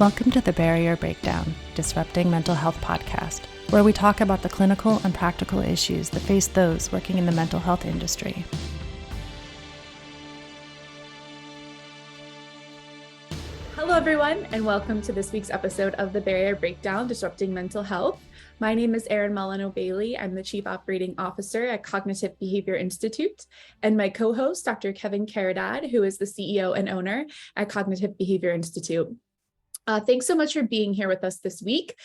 Welcome to the Barrier Breakdown, Disrupting Mental Health podcast, where we talk about the clinical and practical issues that face those working in the mental health industry. Hello, everyone, and welcome to this week's episode of the Barrier Breakdown, Disrupting Mental Health. My name is Erin Molyneux-Bailey. I'm the Chief Operating Officer at Cognitive Behavior Institute, and my co-host, Dr. Kevin Caridad, who is the CEO and owner at Cognitive Behavior Institute. Thanks so much for being here with us this week.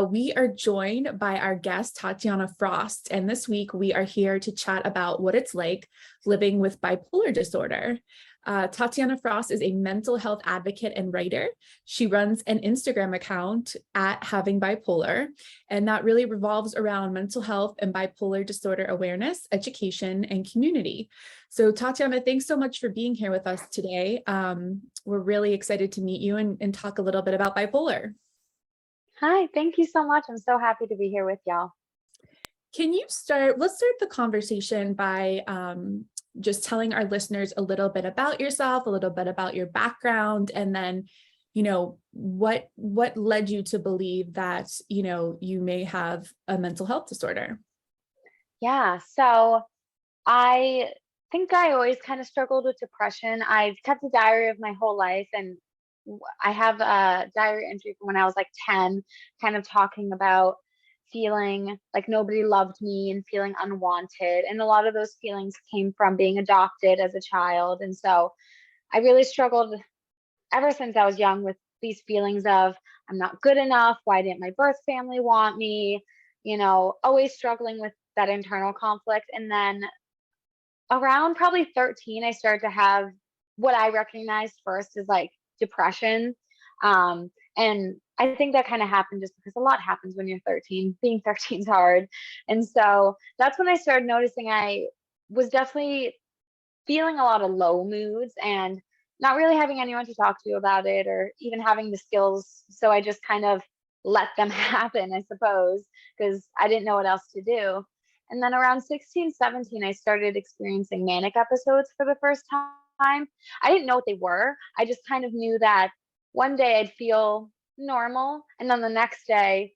We are joined by our guest, Tatiana Frost, and this week we are here to chat about what it's like living with bipolar disorder. Tatiana Frost is a mental health advocate and writer. She runs an Instagram account at Having Bipolar, and that really revolves around mental health and bipolar disorder awareness, education, and community. So Tatiana, thanks so much for being here with us today. We're really excited to meet you and talk a little bit about bipolar. Hi, thank you so much. I'm so happy to be here with y'all. Let's start the conversation by just telling our listeners a little bit about yourself, a little bit about your background, and then, what led you to believe that, you may have a mental health disorder? Yeah, so I think I always kind of struggled with depression. I've kept a diary of my whole life, and I have a diary entry from when I was like 10, kind of talking about feeling like nobody loved me and feeling unwanted. And a lot of those feelings came from being adopted as a child. And so I really struggled ever since I was young with these feelings of I'm not good enough. Why didn't my birth family want me? Always struggling with that internal conflict. And then around probably 13, I started to have what I recognized first as like depression. And I think that kind of happened just because a lot happens when you're 13. Being 13 is hard. And so that's when I started noticing I was definitely feeling a lot of low moods and not really having anyone to talk to about it or even having the skills. So I just kind of let them happen, I suppose, because I didn't know what else to do. And then around 16, 17, I started experiencing manic episodes for the first time. I didn't know what they were. I just kind of knew that one day I'd feel normal, and then the next day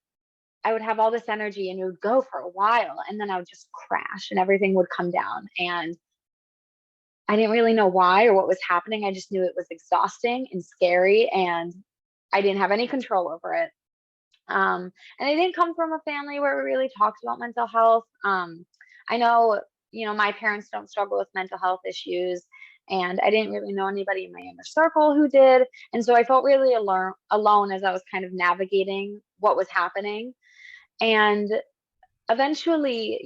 I would have all this energy and it would go for a while, and then I would just crash and everything would come down. And I didn't really know why or what was happening. I just knew it was exhausting and scary, and I didn't have any control over it. And I didn't come from a family where we really talked about mental health. I know, my parents don't struggle with mental health issues, and I didn't really know anybody in my inner circle who did. And so I felt really alone as I was kind of navigating what was happening. And eventually,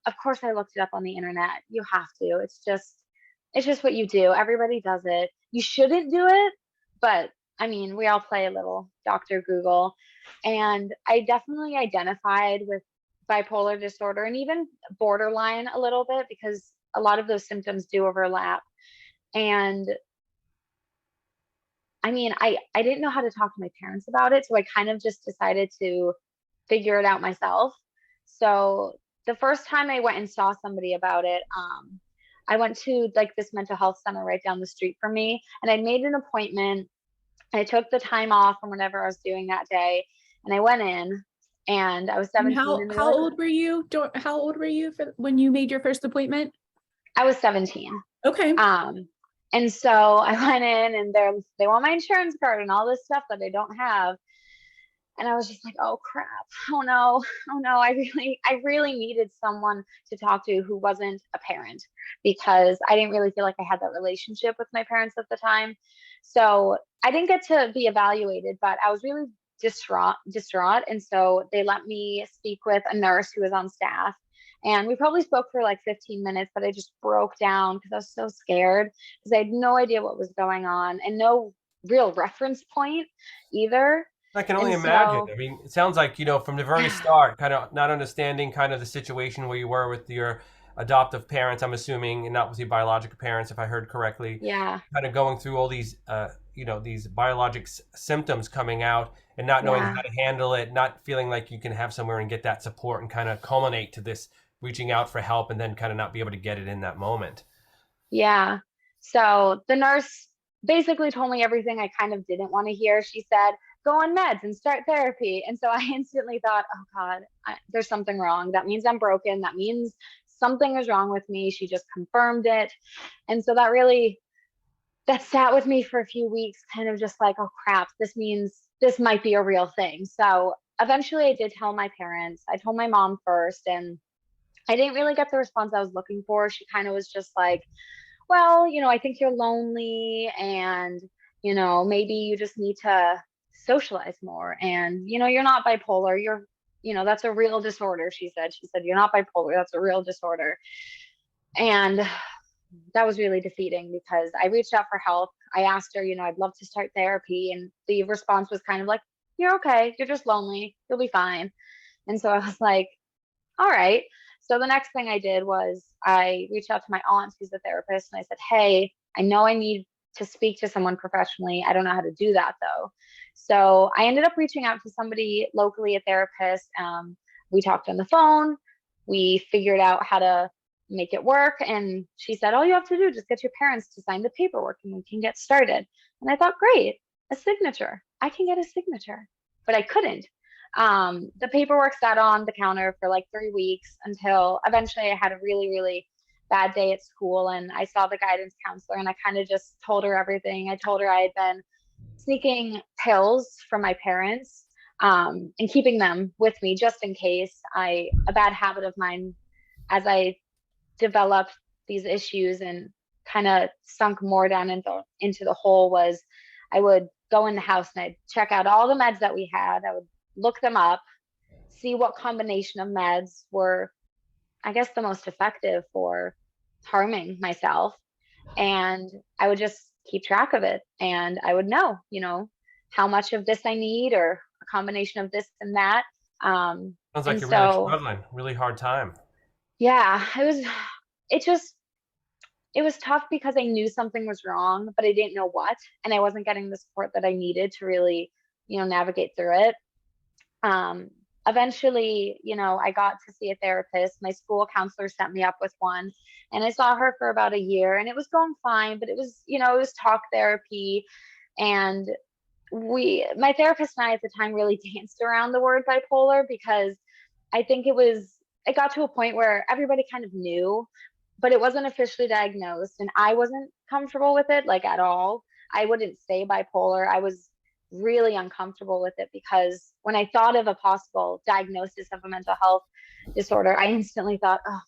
of course I looked it up on the internet. You have to. It's just what you do. Everybody does it. You shouldn't do it, but I mean, we all play a little Dr. Google. And I definitely identified with bipolar disorder and even borderline a little bit because a lot of those symptoms do overlap. And I mean, I didn't know how to talk to my parents about it. So I kind of just decided to figure it out myself. So the first time I went and saw somebody about it, I went to like this mental health center right down the street from me, and I made an appointment. I took the time off from whatever I was doing that day, and I went in, and I was 17. How old were you? How old were you when you made your first appointment? I was 17. Okay. And so I went in, and they want my insurance card and all this stuff that I don't have. And I was just like, oh crap. Oh no. I really needed someone to talk to who wasn't a parent, because I didn't really feel like I had that relationship with my parents at the time. So I didn't get to be evaluated, but I was really distraught. And so they let me speak with a nurse who was on staff. And we probably spoke for like 15 minutes, but I just broke down because I was so scared because I had no idea what was going on and no real reference point either. I can only imagine. I mean, it sounds like, from the very start, kind of not understanding kind of the situation where you were with your adoptive parents, I'm assuming, and not with your biological parents, if I heard correctly. Yeah. Kind of going through all these, these biologic symptoms coming out and not knowing how to handle it, not feeling like you can have somewhere and get that support and kind of culminate to this reaching out for help and then kind of not be able to get it in that moment. Yeah. So the nurse basically told me everything I kind of didn't want to hear. She said, go on meds and start therapy. And so I instantly thought, oh God, there's something wrong. That means I'm broken. That means something is wrong with me. She just confirmed it. And so that sat with me for a few weeks, kind of just like, oh crap, this means this might be a real thing. So eventually I did tell my parents. I told my mom first, and I didn't really get the response I was looking for. She kind of was just like, well, I think you're lonely, and, maybe you just need to socialize more. And, you're not bipolar. That's a real disorder. She said, you're not bipolar. That's a real disorder. And that was really defeating because I reached out for help. I asked her, I'd love to start therapy. And the response was kind of like, you're okay. You're just lonely. You'll be fine. And so I was like, all right. So the next thing I did was I reached out to my aunt, who's a therapist, and I said, hey, I know I need to speak to someone professionally. I don't know how to do that though. So I ended up reaching out to somebody locally, a therapist. We talked on the phone. We figured out how to make it work. And she said, all you have to do is just get your parents to sign the paperwork and we can get started. And I thought, great, a signature. I can get a signature, but I couldn't. The paperwork sat on the counter for like 3 weeks until eventually I had a really, really bad day at school, and I saw the guidance counselor, and I kind of just told her everything. I told her I had been sneaking pills from my parents, and keeping them with me just in case. A bad habit of mine as I developed these issues and kind of sunk more down into the hole was I would go in the house and I'd check out all the meds that we had. I would look them up, see what combination of meds were, I guess, the most effective for harming myself. And I would just keep track of it. And I would know, how much of this I need or a combination of this and that. Sounds like you're really so, struggling, really hard time. yeah, it was tough because I knew something was wrong, but I didn't know what. And I wasn't getting the support that I needed to really, navigate through it. Eventually, I got to see a therapist. My school counselor set me up with one, and I saw her for about a year, and it was going fine, but it was talk therapy. And my therapist and I at the time really danced around the word bipolar because I think it got to a point where everybody kind of knew, but it wasn't officially diagnosed, and I wasn't comfortable with it, like, at all. I wouldn't say bipolar. I was really uncomfortable with it because when I thought of a possible diagnosis of a mental health disorder, I instantly thought, oh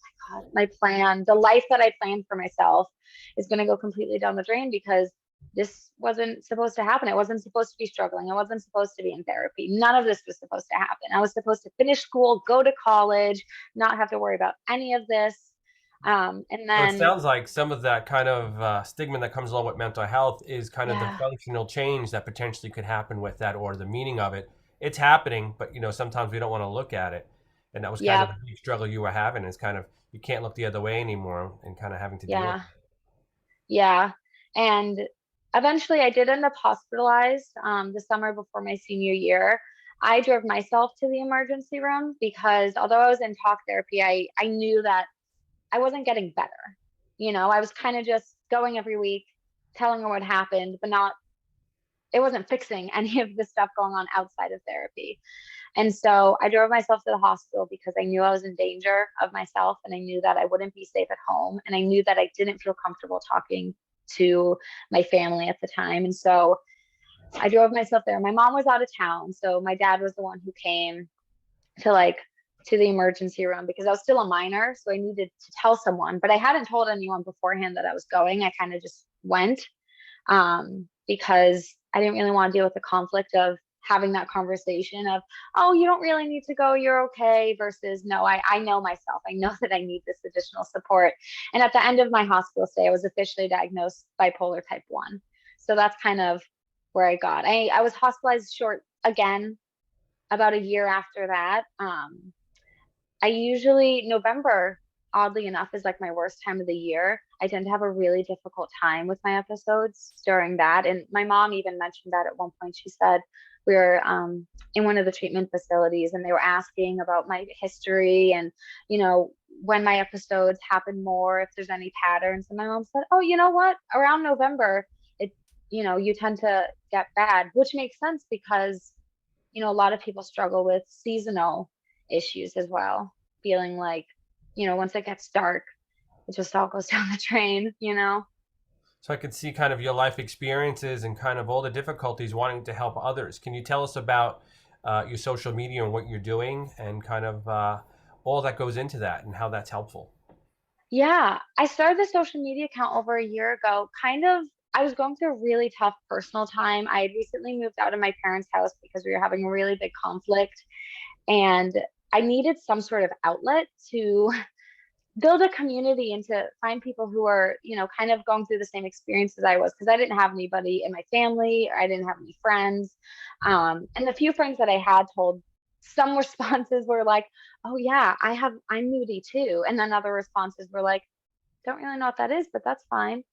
my God, the life that I planned for myself is going to go completely down the drain because this wasn't supposed to happen. I wasn't supposed to be struggling. I wasn't supposed to be in therapy. None of this was supposed to happen. I was supposed to finish school, go to college, not have to worry about any of this. And So it then, sounds like some of that kind of stigma that comes along with mental health is kind of the yeah, functional change that potentially could happen with that, or the meaning of it. It's happening, but sometimes we don't want to look at it, and that was kind of yep, the big struggle you were having. Is kind of you can't look the other way anymore, and kind of having to deal with yeah, yeah. And eventually I did end up hospitalized the summer before my senior year. I drove myself to the emergency room because although I was in talk therapy, I knew that I wasn't getting better. I was kind of just going every week, telling her what happened, but it wasn't fixing any of the stuff going on outside of therapy. And so I drove myself to the hospital because I knew I was in danger of myself, and I knew that I wouldn't be safe at home. And I knew that I didn't feel comfortable talking to my family at the time. And so I drove myself there. My mom was out of town. So my dad was the one who came to to the emergency room because I was still a minor. So I needed to tell someone, but I hadn't told anyone beforehand that I was going. I kind of just went because I didn't really want to deal with the conflict of having that conversation of, oh, you don't really need to go, you're okay, versus no, I know myself. I know that I need this additional support. And at the end of my hospital stay, I was officially diagnosed bipolar type 1. So that's kind of where I got. I was hospitalized short again about a year after that. November, oddly enough, is like my worst time of the year. I tend to have a really difficult time with my episodes during that. And my mom even mentioned that at one point. She said we were in one of the treatment facilities and they were asking about my history and, when my episodes happen more, if there's any patterns. And my mom said, oh, you know what? Around November, you tend to get bad, which makes sense because, a lot of people struggle with seasonal issues as well, feeling like, once it gets dark, it just all goes down the drain. So I could see kind of your life experiences and kind of all the difficulties wanting to help others. Can you tell us about your social media and what you're doing and kind of all that goes into that and how that's helpful? Yeah, I started the social media account over a year ago. I was going through a really tough personal time. I had recently moved out of my parents' house because we were having a really big conflict, and I needed some sort of outlet to build a community and to find people who are, kind of going through the same experience as I was, because I didn't have anybody in my family, or I didn't have any friends. And the few friends that I had told, some responses were like, oh yeah, I'm moody too. And then other responses were like, don't really know what that is, but that's fine.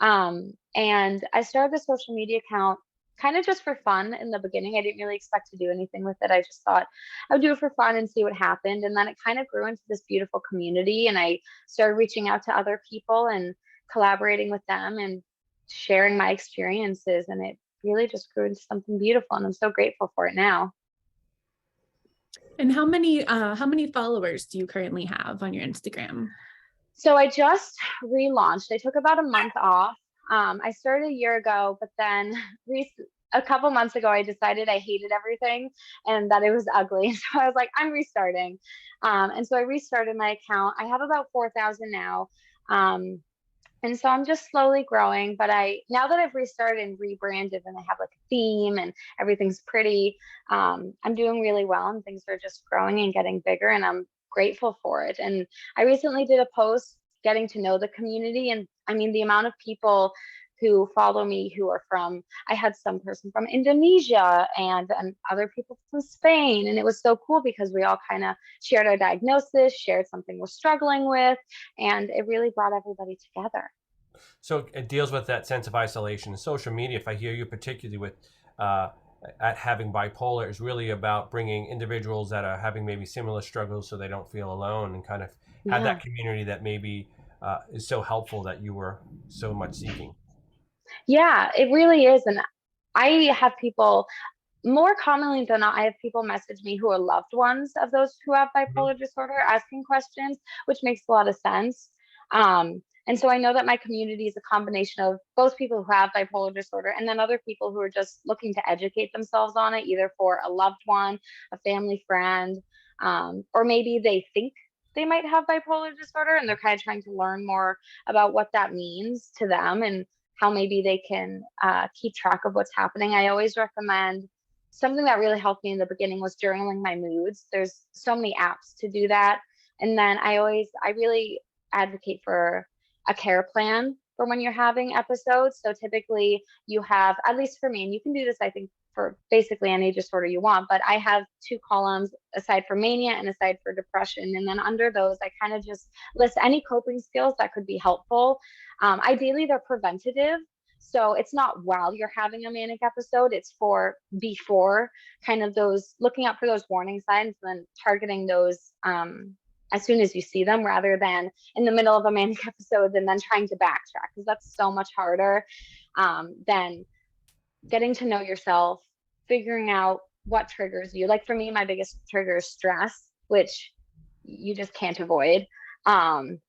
And I started the social media account kind of just for fun in the beginning. I didn't really expect to do anything with it. I just thought I would do it for fun and see what happened. And then it kind of grew into this beautiful community. And I started reaching out to other people and collaborating with them and sharing my experiences. And it really just grew into something beautiful. And I'm so grateful for it now. And how many followers do you currently have on your Instagram? So I just relaunched. I took about a month off. I started a year ago, but then a couple months ago, I decided I hated everything and that it was ugly. So I was like, I'm restarting. And so I restarted my account. I have about 4,000 now. Um, and so I'm just slowly growing, but now that I've restarted and rebranded and I have like a theme and everything's pretty, I'm doing really well and things are just growing and getting bigger and I'm grateful for it. And I recently did a post getting to know the community, and I mean, the amount of people who follow me who are I had some person from Indonesia and other people from Spain. And it was so cool because we all kind of shared our diagnosis, shared something we're struggling with, and it really brought everybody together. So it deals with that sense of isolation. Social media, if I hear you particularly with uh, at having bipolar, is really about bringing individuals that are having maybe similar struggles so they don't feel alone and kind of have Yeah. that community that maybe is so helpful that you were so much seeking. Yeah, it really is. And I have people, more commonly than not, I have people message me who are loved ones of those who have Mhm. bipolar disorder asking questions, which makes a lot of sense. And so I know that my community is a combination of both people who have bipolar disorder and then other people who are just looking to educate themselves on it, either for a loved one, a family friend, or maybe they think they might have bipolar disorder and they're kind of trying to learn more about what that means to them and how maybe they can keep track of what's happening. I always recommend something that really helped me in the beginning was journaling my moods. There's so many apps to do that. And then I really advocate for a care plan for when you're having episodes. So typically you have, at least for me, and you can do this, I think, for basically any disorder you want, but I have two columns aside for mania and aside for depression. And then under those, I kind of just list any coping skills that could be helpful. Ideally, they're preventative. So it's not while you're having a manic episode, it's for before, kind of those looking out for those warning signs and then targeting those as soon as you see them rather than in the middle of a manic episode and then trying to backtrack because that's so much harder than getting to know yourself, figuring out what triggers you. Like for me, my biggest trigger is stress, which you just can't avoid. Um,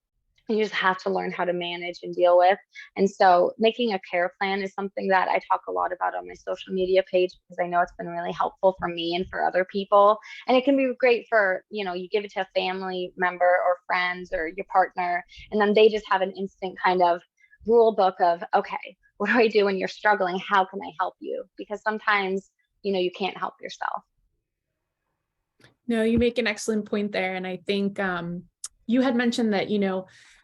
you just have to learn how to manage and deal with. And so making a care plan is something that I talk a lot about on my social media page because I know it's been really helpful for me and for other people. And it can be great for, you give it to a family member or friends or your partner, and then they just have an instant kind of rule book of, okay, what do I do when you're struggling? How can I help you? Because sometimes, you can't help yourself. No, you make an excellent point there. And I think you had mentioned that,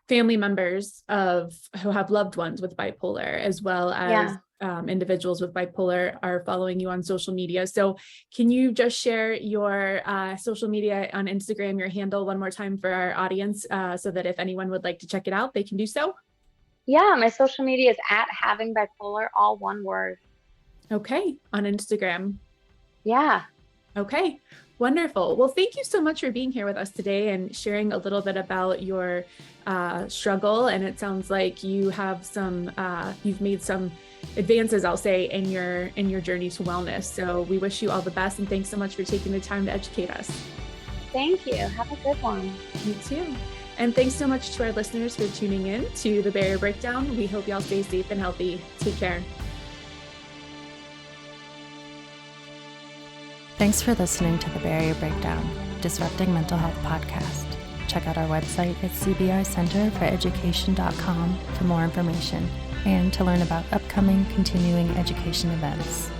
family members who have loved ones with bipolar, as well as Yeah. individuals with bipolar are following you on social media. So can you just share your social media on Instagram, your handle one more time for our audience so that if anyone would like to check it out, they can do so? Yeah, my social media is at having bipolar, all one word. Okay, on Instagram. Yeah. Okay, wonderful. Well, thank you so much for being here with us today and sharing a little bit about your struggle. And it sounds like you have you've made some advances, I'll say, in your journey to wellness. So we wish you all the best, and thanks so much for taking the time to educate us. Thank you. Have a good one. You too. And thanks so much to our listeners for tuning in to the Barrier Breakdown. We hope y'all stay safe and healthy. Take care. Thanks for listening to the Barrier Breakdown, Disrupting Mental Health podcast. Check out our website at cbrcenterforeducation.com for more information and to learn about upcoming continuing education events.